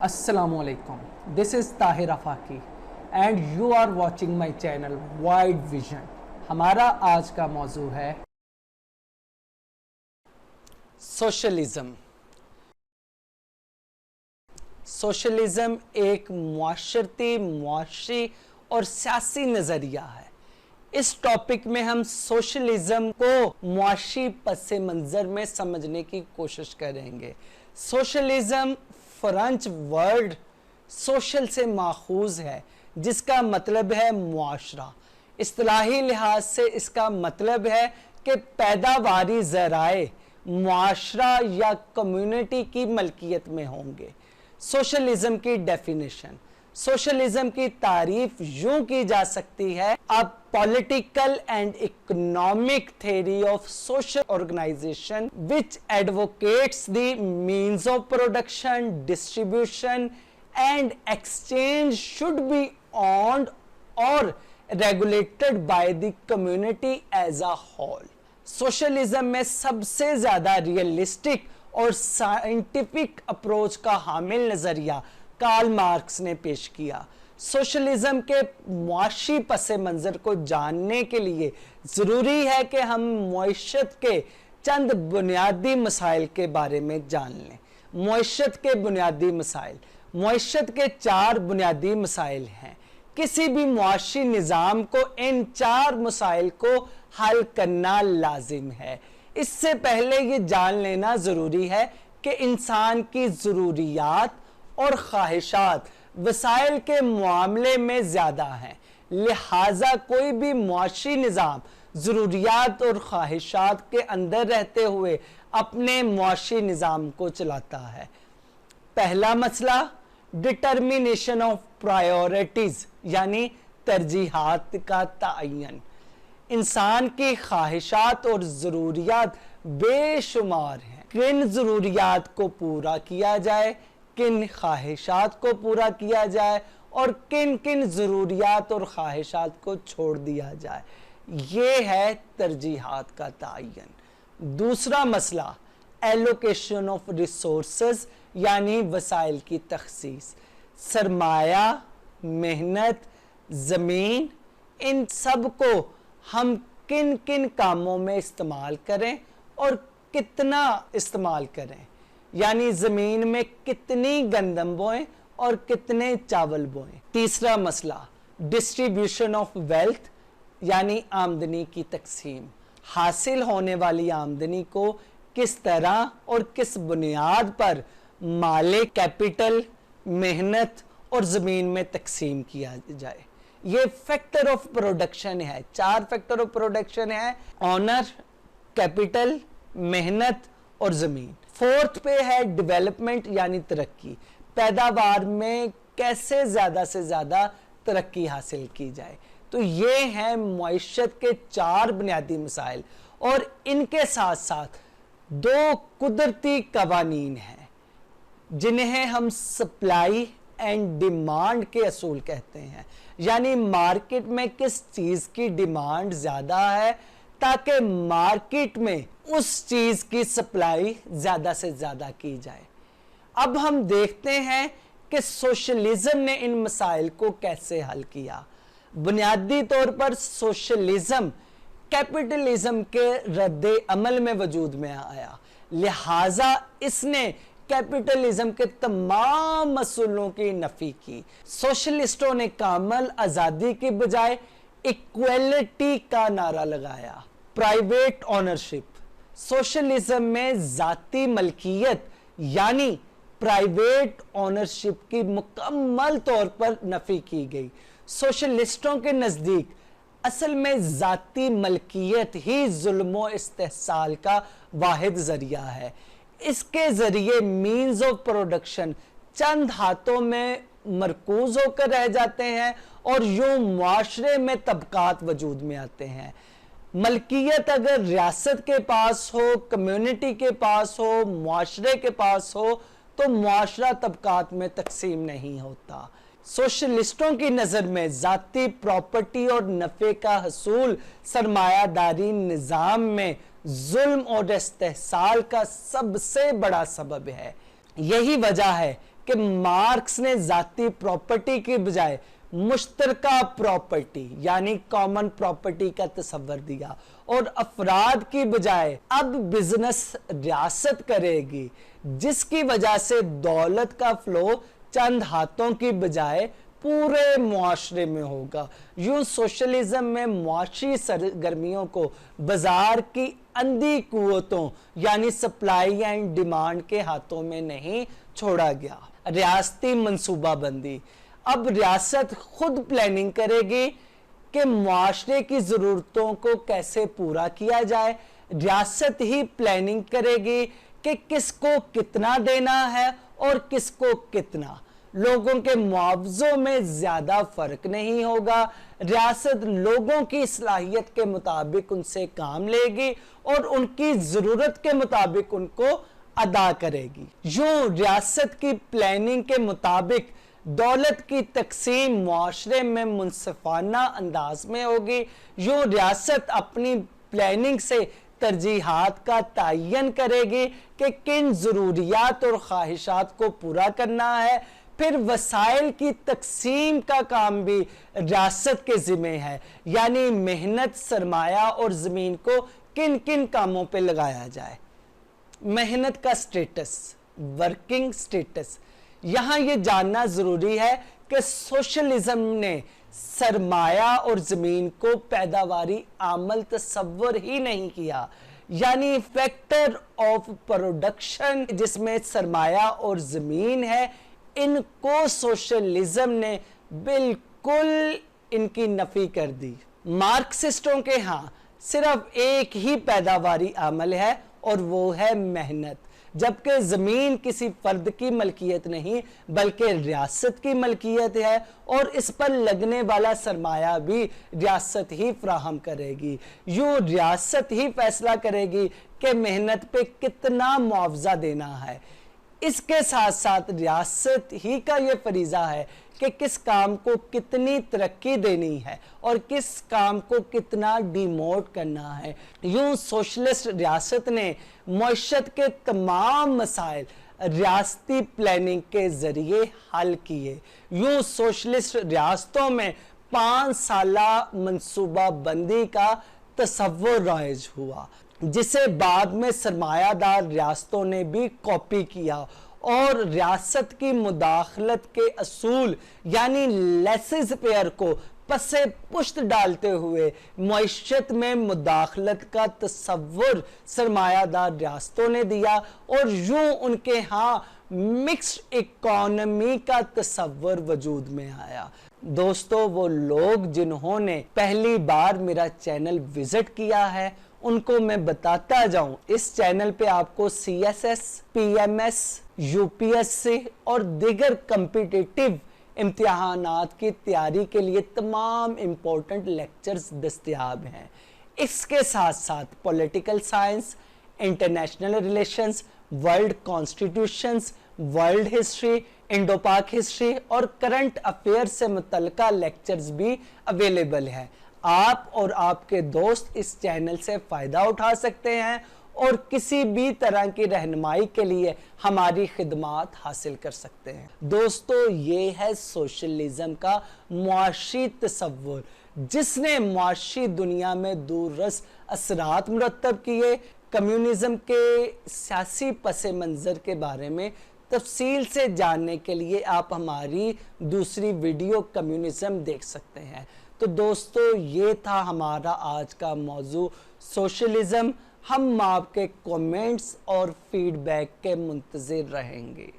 Assalamu alaikum. This is Tahir Afaki and you are watching my channel Wide Vision. हमारा आज का मौजू है सोशलिज्म। सोशलिज्म एक मुआशरी और सियासी नज़रिया है। इस टॉपिक में हम सोशलिज्म को मुआशरी पस मंज़र में समझने की कोशिश करेंगे। सोशलिज्म फ्रेंच वर्ड सोशल से माखूज है, जिसका मतलब है मुआशरा। इस्तिलाही लिहाज से इसका मतलब है कि पैदावारी ज़राए मुआशरा या कम्युनिटी की मलकियत में होंगे। सोशलिज्म की डेफिनेशन, सोशलिज्म की तारीफ यूं की जा सकती है, a political and economic theory of social organization which advocates the means of production, distribution and exchange should be owned और regulated by the community as a whole। Socialism में सबसे ज्यादा रियलिस्टिक और साइंटिफिक अप्रोच का हामिल नजरिया Karl Marx ने पेश किया। सोशलिज्म के मुआशी पस मंजर को जानने के लिए जरूरी है कि हम मईशत के चंद बुनियादी मसाइल के बारे में जान लें। मईशत के बुनियादी मसाइल, मईशत के 4 बुनियादी मसाइल हैं। किसी भी मुआशी निज़ाम को इन 4 मसाइल को हल करना लाजिम है। इससे पहले ये जान लेना ज़रूरी है कि इंसान की ज़रूरियात और ख्वाहिशात वसाइल के मामले में ज़्यादा हैं, लिहाजा कोई भी मुआशी निज़ाम ज़रूरियात और ख्वाहिशात के अंदर रहते हुए अपने मुआशी निज़ाम को चलाता है। पहला मसला डिटर्मिनेशन ऑफ प्रायोरिटीज़ यानी तरजीहात का तयन। इंसान की ख्वाहिशात और ज़रूरियात बेशुमार हैं। किन ज़रूरियात को पूरा किया जाए, किन ख्वाहिशात को पूरा किया जाए और किन किन ज़रूरियात और ख्वाहिशात को छोड़ दिया जाए, ये है तरजीहात का तयन। दूसरा मसला एलोकेशन ऑफ रिसोर्सेज यानी वसाइल की तखसीस। सरमाया, मेहनत, ज़मीन, इन सब को हम किन किन कामों में इस्तेमाल करें और कितना इस्तेमाल करें, यानी ज़मीन में कितनी गंदम बोएं और कितने चावल बोएं। तीसरा मसला डिस्ट्रीब्यूशन ऑफ वेल्थ यानी आमदनी की तकसीम। हासिल होने वाली आमदनी को किस तरह और किस बुनियाद पर माले, कैपिटल, मेहनत और ज़मीन में तकसीम किया जाए। ये फैक्टर ऑफ प्रोडक्शन है। 4 फैक्टर ऑफ प्रोडक्शन है, ऑनर, कैपिटल, मेहनत और ज़मीन। फोर्थ पे है डेवलपमेंट यानी तरक्की। पैदावार में कैसे ज़्यादा से ज़्यादा तरक्की हासिल की जाए। तो ये हैं मईशत के 4 बुनियादी मसाइल और इनके साथ साथ 2 कुदरती कवानीन हैं जिन्हें हम सप्लाई एंड डिमांड के असूल कहते हैं, यानी मार्केट में किस चीज़ की डिमांड ज़्यादा है ताकि मार्केट में उस चीज़ की सप्लाई ज़्यादा से ज़्यादा की जाए। अब हम देखते हैं कि सोशलिज्म ने इन मसाइल को कैसे हल किया। बुनियादी तौर पर सोशलिज्म कैपिटलिज्म के रद्दे अमल में वजूद में आया, लिहाजा इसने कैपिटलिज्म के तमाम मसूलों की नफी की। सोशलिस्टों ने कामल आज़ादी की बजाय इक्वलिटी का नारा लगाया। प्राइवेट ओनरशिप, सोशलिज्म में ज़ाती मलकियत यानी प्राइवेट ओनरशिप की मुकम्मल तौर पर नफी की गई। सोशलिस्टों के नज़दीक असल में ज़ाती मलकियत ही जुल्म इस्तेहसाल का वाहिद ज़रिया है। इसके ज़रिए मीन्स ऑफ प्रोडक्शन चंद हाथों में मरकूज होकर रह जाते हैं और यूं मुआशरे में तबकात वजूद में आते हैं। मलकियत अगर रियासत के पास हो, कम्युनिटी के पास हो, मुआशरे के पास हो, तो मुआशरा तबकात में तकसीम नहीं होता। सोशलिस्टों की नज़र में ज़ाती प्रॉपर्टी और नफ़े का हसूल सरमायादारी निज़ाम में जुल्म और इस्तेहसाल का सबसे बड़ा सबब है। यही वजह है کہ मार्क्स ने जाती प्रॉपर्टी की बजाय मुश्तरका प्रॉपर्टी यानी कॉमन प्रॉपर्टी का तस्वर दिया और अफराद की बजाय अब बिजनेस रियासत करेगी, जिसकी वजह से दौलत का फ्लो चंद हाथों की बजाय पूरे मुआशरे में होगा। यूं सोशलिज्म में मुआशी सरगर्मियों को बाजार की अंधी कुव्वतों यानी सप्लाई एंड डिमांड के हाथों में नहीं छोड़ा गया। रियासती मंसूबाबंदी, अब रियासत खुद प्लानिंग करेगी कि मुआशरे की ज़रूरतों को कैसे पूरा किया जाए। रियासत ही प्लानिंग करेगी कि किसको कितना देना है और किसको कितना। लोगों के मुआवजों में ज़्यादा फ़र्क नहीं होगा। रियासत लोगों की सलाहियत के मुताबिक उनसे काम लेगी और उनकी ज़रूरत के मुताबिक उनको अदा करेगी। यूं रियासत की प्लानिंग के मुताबिक दौलत की तकसीम मुआशरे में मुनसिफाना अंदाज में होगी। यूं रियासत अपनी प्लानिंग से तरजीहात का तयन करेगी कि किन ज़रूरियात और ख्वाहिशात को पूरा करना है। फिर वसाइल की तकसीम का काम भी रियासत के ज़िम्मे है, यानी मेहनत, सरमाया और ज़मीन को किन किन कामों पे लगाया जाए। मेहनत का स्टेटस, वर्किंग स्टेटस, यहाँ ये जानना ज़रूरी है कि सोशलिज्म ने सरमाया और ज़मीन को पैदावारी आमल तस्वर ही नहीं किया, यानी फैक्टर ऑफ प्रोडक्शन जिसमें सरमाया और ज़मीन है, इनको सोशलिज्म ने बिल्कुल इनकी नफी कर दी। मार्क्सिस्टों के यहाँ सिर्फ एक ही पैदावारी अमल है और वो है मेहनत, जबकि ज़मीन किसी फ़र्द की मलकियत नहीं बल्कि रियासत की मलकियत है और इस पर लगने वाला सरमाया भी रियासत ही फ्राहम करेगी। यूँ रियासत ही फैसला करेगी कि मेहनत पे कितना मुआवजा देना है। इसके साथ साथ रियासत ही का ये फरीज़ा है कि किस काम को कितनी तरक्की देनी है और किस काम को कितना डिमोट करना है। यूं सोशलिस्ट रियासत ने मईशत के तमाम मसाइल रियासती प्लानिंग के ज़रिए हल किए। यूं सोशलिस्ट रियासतों में 5 साला मनसूबा बंदी का तस्वुर राइज हुआ, जिसे बाद में सरमायादार रियासतों ने भी कॉपी किया और रियासत की मुदाखलत के असूल यानी लेसेस पेयर को पसे पुश्त डालते हुए मईशत में मुदाखलत का तस्वुर सरमायादार रियासतों ने दिया और यूं उनके यहाँ मिक्स्ड इकोनॉमी का तस्वुर वजूद में आया। दोस्तों, वो लोग जिन्होंने पहली बार मेरा चैनल विजिट किया है उनको मैं बताता जाऊं, इस चैनल पे आपको CSS, PMS, UPSC और दीगर कम्पिटिटिव इम्तिहानात की तैयारी के लिए तमाम इम्पोर्टेंट लेक्चर्स दस्तयाब हैं। इसके साथ साथ political science, international relations, world constitutions, world history, Indo पाक हिस्ट्री और करंट अफेयर से मुतल्लिका लेक्चर्स भी अवेलेबल हैं। आप और आपके दोस्त इस चैनल से फ़ायदा उठा सकते हैं और किसी भी तरह की रहनुमाई के लिए हमारी खिदमात हासिल कर सकते हैं। दोस्तों, ये है सोशलिज्म का मुआशी तस्वुर, जिसने मुआशी दुनिया में दूररस असरात मुरतब किए। कम्युनिज्म के सियासी पस मंज़र के बारे में तफसील से जानने के लिए आप हमारी दूसरी वीडियो कम्युनिज्म देख सकते हैं। तो दोस्तों, ये था हमारा आज का मौजू सोशलिज्म। हम आपके कमेंट्स और फीडबैक के मुंतज़िर रहेंगे।